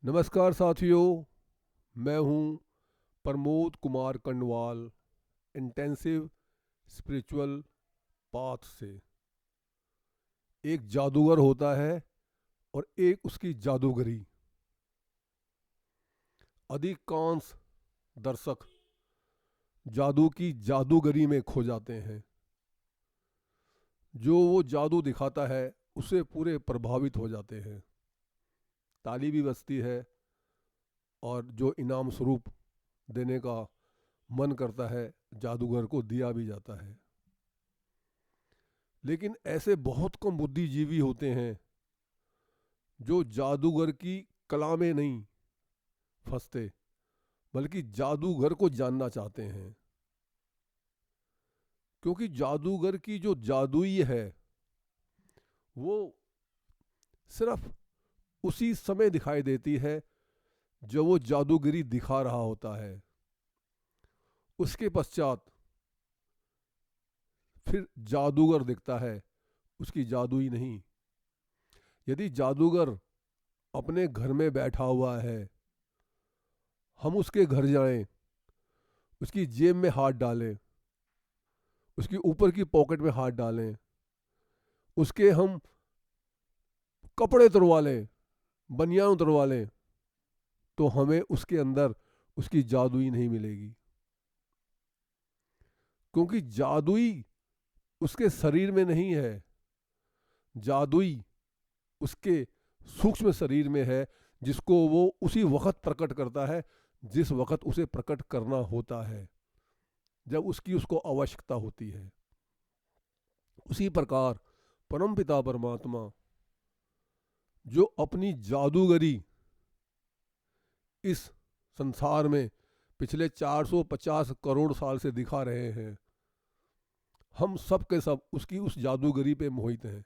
नमस्कार साथियों। मैं हूं Pramod Kumar Kandwal, intensive spiritual path से। एक जादूगर होता है और एक उसकी जादूगरी। अधिकांश दर्शक जादू की जादूगरी में खो जाते हैं। जो वो जादू दिखाता है उससे पूरे प्रभावित हो जाते हैं। ताली भी बजती है और जो इनाम स्वरूप देने का मन करता है जादूगर को दिया भी जाता है। लेकिन ऐसे बहुत कम बुद्धिजीवी होते हैं जो जादूगर की कला में नहीं फंसते, बल्कि जादूगर को जानना चाहते हैं। क्योंकि जादूगर की जो जादुई है वो सिर्फ उसी समय दिखाई देती है जब वो जादूगरी दिखा रहा होता है। उसके पश्चात फिर जादूगर दिखता है, उसकी जादुई नहीं। यदि जादूगर अपने घर में बैठा हुआ है, हम उसके घर जाएं, उसकी जेब में हाथ डालें, उसकी ऊपर की पॉकेट में हाथ डालें, उसके हम कपड़े उतरवा लें, बनियान उतरवा लें, तो हमें उसके अंदर उसकी जादुई नहीं मिलेगी। क्योंकि जादुई उसके शरीर में नहीं है, जादुई उसके सूक्ष्म शरीर में है, जिसको वो उसी वक्त प्रकट करता है जिस वक्त उसे प्रकट करना होता है, जब उसकी उसको आवश्यकता होती है। उसी प्रकार परमपिता परमात्मा जो अपनी जादूगरी इस संसार में पिछले 450 करोड़ साल से दिखा रहे हैं, हम सब के सब उसकी उस जादूगरी पे मोहित हैं।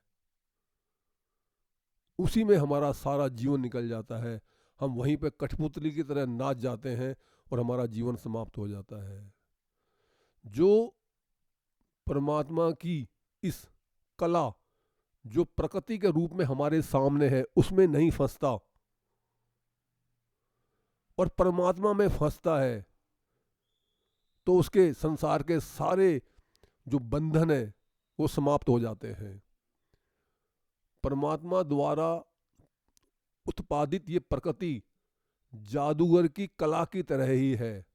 उसी में हमारा सारा जीवन निकल जाता है। हम वहीं पे कठपुतली की तरह नाच जाते हैं और हमारा जीवन समाप्त हो जाता है। जो परमात्मा की इस कला जो प्रकृति के रूप में हमारे सामने है उसमें नहीं फंसता और परमात्मा में फंसता है, तो उसके संसार के सारे जो बंधन है वो समाप्त हो जाते हैं। परमात्मा द्वारा उत्पादित ये प्रकृति जादूगर की कला की तरह ही है।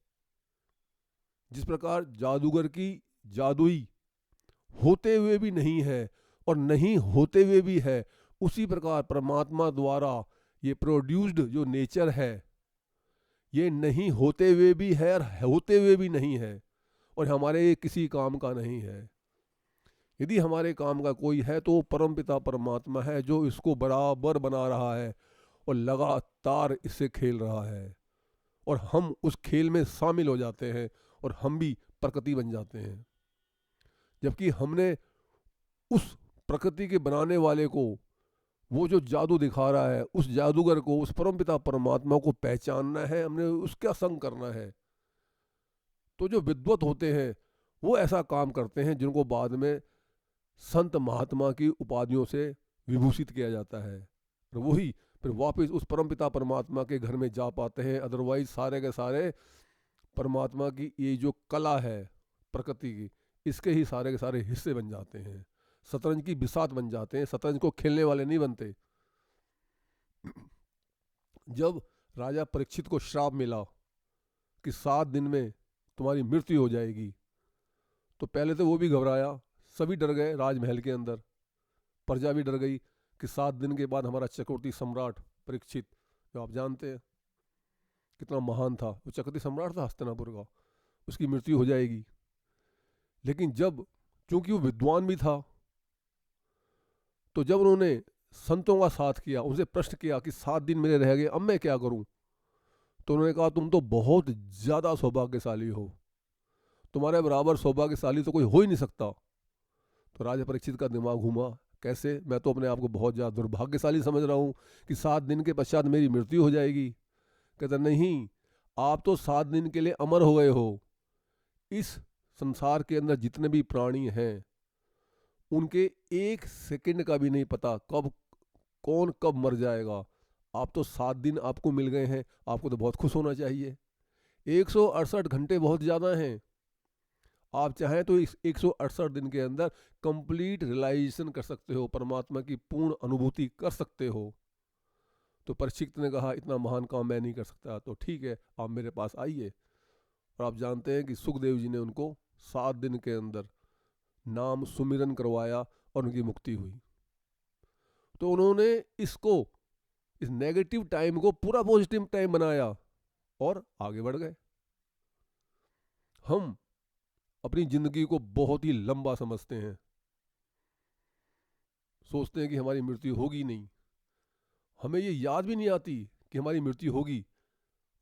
जिस प्रकार जादूगर की जादुई होते हुए भी नहीं है और नहीं होते हुए भी है, उसी प्रकार परमात्मा द्वारा ये प्रोड्यूस्ड जो नेचर है ये नहीं होते हुए भी है और होते हुए भी नहीं है, और हमारे किसी काम का नहीं है। यदि हमारे काम का कोई है तो परमपिता परमात्मा है जो इसको बराबर बना रहा है और लगातार इससे खेल रहा है, और हम उस खेल में शामिल हो जाते हैं और हम भी प्रकृति बन जाते हैं। जबकि हमने उस प्रकृति के बनाने वाले को, वो जो जादू दिखा रहा है, उस जादूगर को, उस परमपिता परमात्मा को पहचानना है, हमने उसका संग करना है। तो जो विद्वत होते हैं वो ऐसा काम करते हैं जिनको बाद में संत महात्मा की उपाधियों से विभूषित किया जाता है, और वही फिर वापस उस परमपिता परमात्मा के घर में जा पाते हैं। अदरवाइज सारे के सारे परमात्मा की ये जो कला है प्रकृति की, इसके ही सारे के सारे हिस्से बन जाते हैं, शतरंज की बिसात बन जाते हैं। शतरंज को खेलने वाले नहीं बनते। जब राजा परीक्षित को श्राप मिला कि 7 दिन में तुम्हारी मृत्यु हो जाएगी, तो पहले तो वो भी घबराया, सभी डर गए राजमहल के अंदर, प्रजा भी डर गई कि 7 दिन के बाद हमारा चक्रवर्ती सम्राट परीक्षित, जो आप जानते हैं कितना महान था, वो चक्रवर्ती सम्राट था हस्तिनापुर का, उसकी मृत्यु हो जाएगी। लेकिन जब, चूंकि वो विद्वान भी था, तो जब उन्होंने संतों का साथ किया, उनसे प्रश्न किया कि 7 दिन मेरे रह गए, अब मैं क्या करूं, तो उन्होंने कहा तुम तो बहुत ज़्यादा सौभाग्यशाली हो, तुम्हारे बराबर सौभाग्यशाली तो कोई हो ही नहीं सकता। तो राजा परीक्षित का दिमाग घूमा, कैसे, मैं तो अपने आप को बहुत ज़्यादा दुर्भाग्यशाली समझ रहा हूँ कि 7 दिन के पश्चात मेरी मृत्यु हो जाएगी। कहता नहीं, आप तो 7 दिन के लिए अमर हो गए हो। इस संसार के अंदर जितने भी प्राणी हैं उनके 1 सेकंड का भी नहीं पता कब कौन कब मर जाएगा। आप तो 7 दिन आपको मिल गए हैं, आपको तो बहुत खुश होना चाहिए। 168 घंटे बहुत ज़्यादा हैं। आप चाहें तो इस 168 दिन के अंदर कंप्लीट रियलाइजेशन कर सकते हो, परमात्मा की पूर्ण अनुभूति कर सकते हो। तो परीक्षित ने कहा इतना महान काम मैं नहीं कर सकता, तो ठीक है आप मेरे पास आइए। और आप जानते हैं कि सुखदेव जी ने उनको 7 दिन के अंदर नाम सुमिरन करवाया और उनकी मुक्ति हुई। तो उन्होंने इसको, इस नेगेटिव टाइम को पूरा पॉजिटिव टाइम बनाया और आगे बढ़ गए। हम अपनी जिंदगी को बहुत ही लंबा समझते हैं, सोचते हैं कि हमारी मृत्यु होगी नहीं। हमें ये याद भी नहीं आती कि हमारी मृत्यु होगी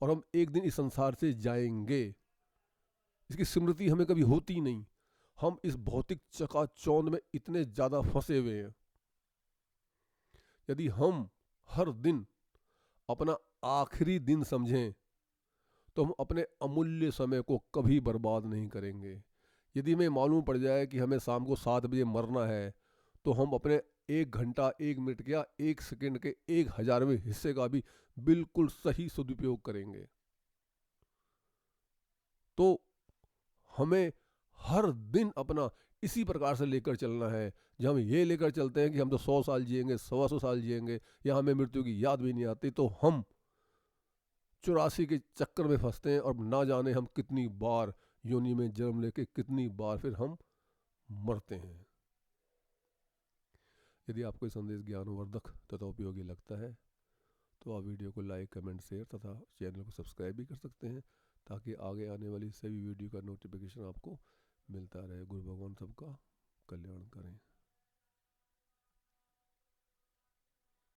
और हम एक दिन इस संसार से जाएंगे। इसकी स्मृति हमें कभी होती नहीं। हम इस भौतिक चकाचौंध में इतने ज़्यादा फंसे हुए हैं। यदि हम हर दिन अपना आखिरी दिन समझें तो हम अपने अमूल्य समय को कभी बर्बाद नहीं करेंगे। यदि हमें मालूम पड़ जाए कि हमें शाम को 7 बजे मरना है, तो हम अपने 1 घंटा 1 मिनट या 1 सेकंड के 1,000वें हिस्से का भी बिल्कुल सही सदुपयोग करेंगे। तो हमें हर दिन अपना इसी प्रकार से लेकर चलना है। जब हम ये लेकर चलते हैं कि हम तो 100 साल जिएंगे, 125 साल जिएंगे, या हमें मृत्यु की याद भी नहीं आती, तो हम 84 के चक्कर में फंसते हैं और ना जाने हम कितनी बार योनि में जन्म लेके कितनी बार फिर हम मरते हैं। यदि आपको ये संदेश ज्ञानवर्धक तथा उपयोगी लगता है तो आप वीडियो को लाइक, कमेंट, शेयर तथा चैनल को सब्सक्राइब भी कर सकते हैं, ताकि आगे आने वाली सभी वीडियो का नोटिफिकेशन आपको मिलता रहे। गुरु भगवान सबका कल्याण करें।